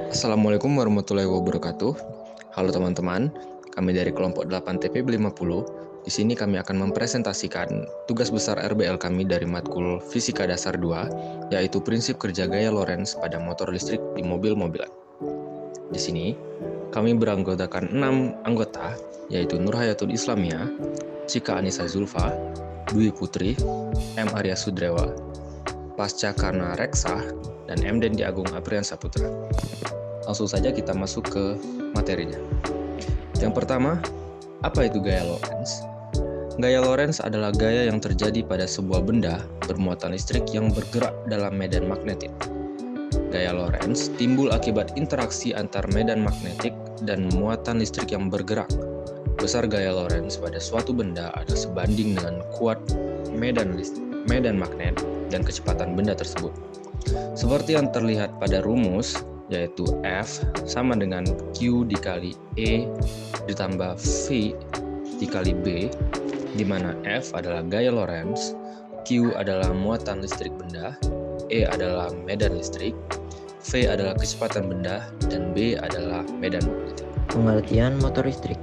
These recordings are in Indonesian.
Assalamualaikum warahmatullahi wabarakatuh. Halo teman-teman, kami dari kelompok 8 TP50. Di sini kami akan mempresentasikan tugas besar RBL kami dari matkul Fisika Dasar 2, yaitu prinsip kerja gaya Lorentz pada motor listrik di mobil-mobilan. Di sini, kami beranggotakan 6 anggota, yaitu Nurhayatul Islamia, Cika Anissa Zulfa, Dwi Putri, M. Arya Sudrewa, Pasca Karna Reksa, dan M. Dendi Agung Aprian Saputra. Langsung saja kita masuk ke materinya. Yang pertama, apa itu gaya Lorentz? Gaya Lorentz adalah gaya yang terjadi pada sebuah benda bermuatan listrik yang bergerak dalam medan magnetik. Gaya Lorentz timbul akibat interaksi antar medan magnetik dan muatan listrik yang bergerak. Besar gaya Lorentz pada suatu benda ada sebanding dengan kuat medan magnet dan kecepatan benda tersebut. Seperti yang terlihat pada rumus, yaitu F sama dengan Q dikali E ditambah V dikali B, di mana F adalah gaya Lorentz, Q adalah muatan listrik benda, E adalah medan listrik, V adalah kecepatan benda, dan B adalah medan magnetik. Pengertian motor listrik.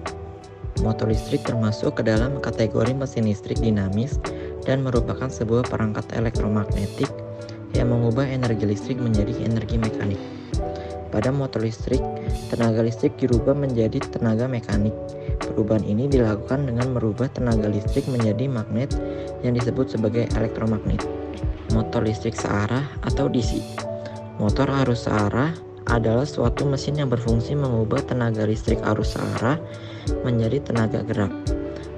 Motor listrik termasuk ke dalam kategori mesin listrik dinamis dan merupakan sebuah perangkat elektromagnetik yang mengubah energi listrik menjadi energi mekanik. Pada motor listrik, tenaga listrik dirubah menjadi tenaga mekanik. Perubahan ini dilakukan dengan merubah tenaga listrik menjadi magnet yang disebut sebagai elektromagnet. Motor listrik searah atau DC. Motor arus searah adalah suatu mesin yang berfungsi mengubah tenaga listrik arus searah menjadi tenaga gerak.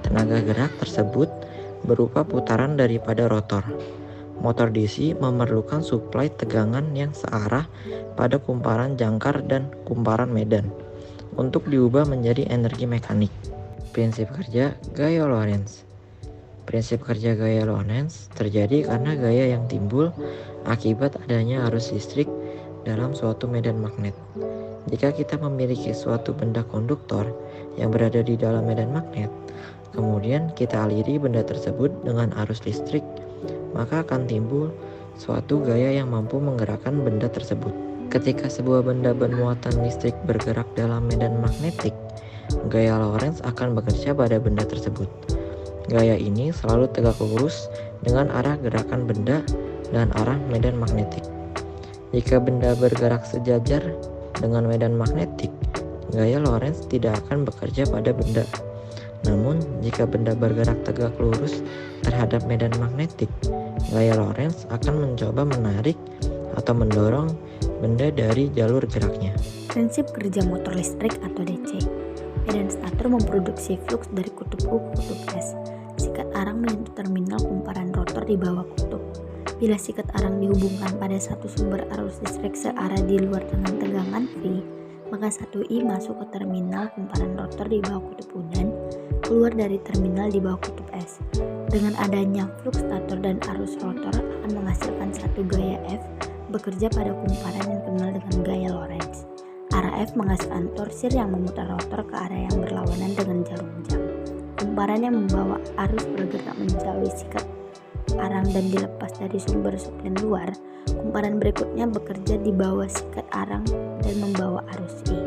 Tenaga gerak tersebut berupa putaran daripada rotor. Motor DC memerlukan suplai tegangan yang searah pada kumparan jangkar dan kumparan medan untuk diubah menjadi energi mekanik. Prinsip kerja gaya Lorentz. Prinsip kerja gaya Lorentz terjadi karena gaya yang timbul akibat adanya arus listrik dalam suatu medan magnet. Jika kita memiliki suatu benda konduktor yang berada di dalam medan magnet, kemudian kita aliri benda tersebut dengan arus listrik, maka akan timbul suatu gaya yang mampu menggerakkan benda tersebut. Ketika sebuah benda bermuatan listrik bergerak dalam medan magnetik, gaya Lorentz akan bekerja pada benda tersebut. Gaya ini selalu tegak lurus dengan arah gerakan benda dan arah medan magnetik. Jika benda bergerak sejajar dengan medan magnetik, gaya Lorentz tidak akan bekerja pada benda. Namun, jika benda bergerak tegak lurus terhadap medan magnetik, gaya Lorentz akan mencoba menarik atau mendorong benda dari jalur geraknya. Prinsip kerja motor listrik atau DC. Medan stator memproduksi fluks dari kutub U ke kutub S. Sikat arang menyentuh terminal kumparan rotor di bawah kutub. Bila sikat arang dihubungkan pada satu sumber arus listrik searah di luar dengan tegangan V, maka satu I masuk ke terminal kumparan rotor di bawah kutub U dan keluar dari terminal di bawah kutub S. Dengan adanya flux stator dan arus rotor akan menghasilkan satu gaya F bekerja pada kumparan yang dikenal dengan gaya Lorentz. Arah F menghasilkan torsir yang memutar rotor ke arah yang berlawanan dengan jarum jam. Kumparan yang membawa arus bergerak menjauhi sikat arang dan dilepas dari sumber suplai luar. Kumparan berikutnya bekerja di bawah sikat arang dan membawa arus I.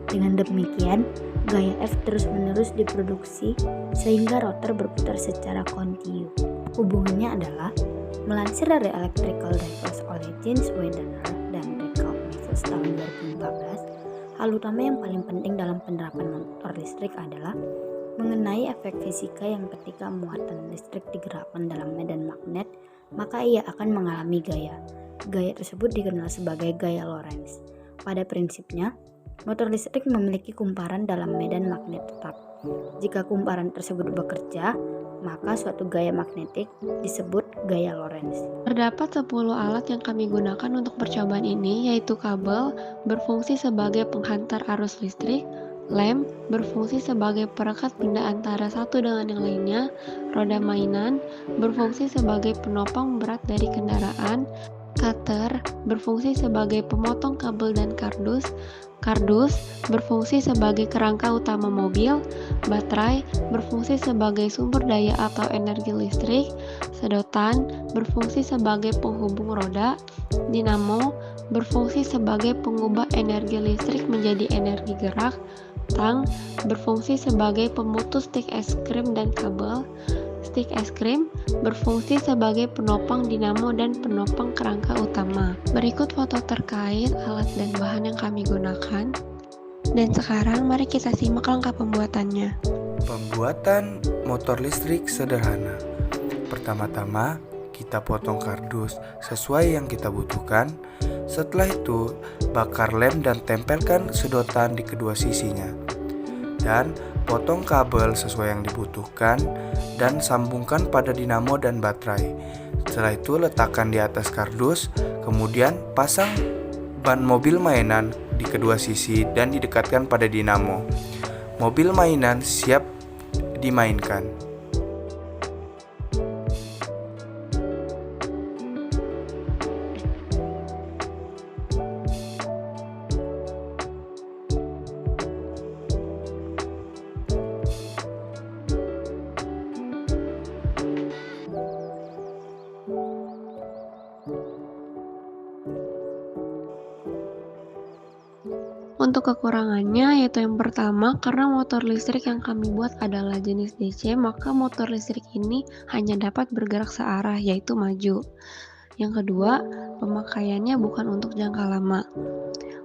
Dengan demikian, gaya F terus-menerus diproduksi sehingga rotor berputar secara kontinu. Hubungannya adalah melansir dari Electrical Drivers oleh James Widener dan Recalc Methods tahun 2014, hal utama yang paling penting dalam penerapan motor listrik adalah mengenai efek fisika yang ketika muatan listrik digerakkan dalam medan magnet, maka ia akan mengalami gaya. Gaya tersebut dikenal sebagai gaya Lorentz. Pada prinsipnya, motor listrik memiliki kumparan dalam medan magnet tetap. Jika kumparan tersebut bekerja, maka suatu gaya magnetik disebut gaya Lorentz. Terdapat 10 alat yang kami gunakan untuk percobaan ini, yaitu kabel berfungsi sebagai penghantar arus listrik, lem berfungsi sebagai perekat benda antara satu dengan yang lainnya, roda mainan berfungsi sebagai penopang berat dari kendaraan, Cutter berfungsi sebagai pemotong kabel dan kardus. Kardus berfungsi sebagai kerangka utama mobil. Baterai berfungsi sebagai sumber daya atau energi listrik. Sedotan berfungsi sebagai penghubung roda. Dinamo berfungsi sebagai pengubah energi listrik menjadi energi gerak. Tang berfungsi sebagai pemutus stik es krim dan kabel. Stik es krim berfungsi sebagai penopang dinamo dan penopang kerangka utama. Berikut foto terkait alat dan bahan yang kami gunakan. Dan sekarang mari kita simak lengkap pembuatannya. Pembuatan motor listrik sederhana. Pertama-tama, kita potong kardus sesuai yang kita butuhkan. Setelah itu, bakar lem dan tempelkan sedotan di kedua sisinya. Dan potong kabel sesuai yang dibutuhkan dan sambungkan pada dinamo dan baterai. Setelah itu letakkan di atas kardus, kemudian pasang ban mobil mainan di kedua sisi dan didekatkan pada dinamo. Mobil mainan siap dimainkan. Untuk kekurangannya yaitu yang pertama, karena motor listrik yang kami buat adalah jenis DC, maka motor listrik ini hanya dapat bergerak searah, yaitu maju. Yang kedua, pemakaiannya bukan untuk jangka lama.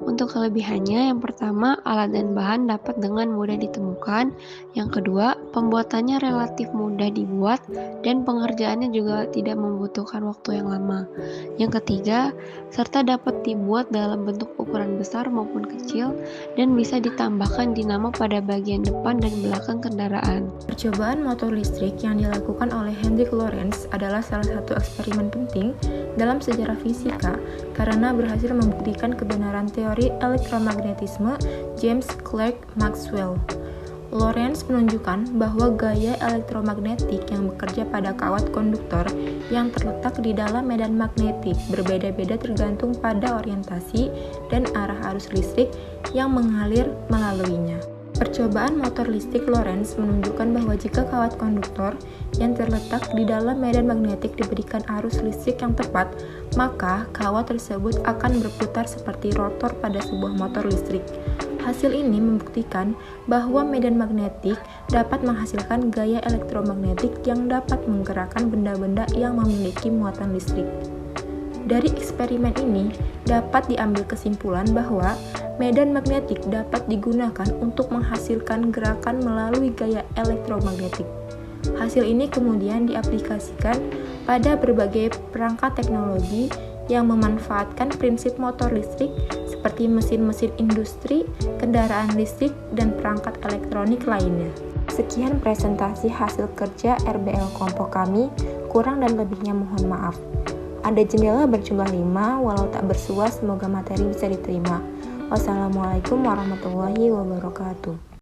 Untuk kelebihannya, yang pertama, alat dan bahan dapat dengan mudah ditemukan. Yang kedua, pembuatannya relatif mudah dibuat dan pengerjaannya juga tidak membutuhkan waktu yang lama. Yang ketiga, serta dapat dibuat dalam bentuk ukuran besar maupun kecil dan bisa ditambahkan dinamo pada bagian depan dan belakang kendaraan. Percobaan motor listrik yang dilakukan oleh Hendrik Lorentz adalah salah satu eksperimen penting dalam sejarah fisika karena berhasil membuktikan kebenaran teori elektromagnetisme James Clerk Maxwell. Lorentz menunjukkan bahwa gaya elektromagnetik yang bekerja pada kawat konduktor yang terletak di dalam medan magnetik berbeda-beda tergantung pada orientasi dan arah arus listrik yang mengalir melaluinya. Percobaan motor listrik Lorentz menunjukkan bahwa jika kawat konduktor yang terletak di dalam medan magnetik diberikan arus listrik yang tepat, maka kawat tersebut akan berputar seperti rotor pada sebuah motor listrik. Hasil ini membuktikan bahwa medan magnetik dapat menghasilkan gaya elektromagnetik yang dapat menggerakkan benda-benda yang memiliki muatan listrik. Dari eksperimen ini dapat diambil kesimpulan bahwa medan magnetik dapat digunakan untuk menghasilkan gerakan melalui gaya elektromagnetik. Hasil ini kemudian diaplikasikan pada berbagai perangkat teknologi yang memanfaatkan prinsip motor listrik seperti mesin-mesin industri, kendaraan listrik, dan perangkat elektronik lainnya. Sekian presentasi hasil kerja RBL kelompok kami, kurang dan lebihnya mohon maaf. Ada jendela berjumlah 5, walau tak bersua semoga materi bisa diterima. Wassalamualaikum warahmatullahi wabarakatuh.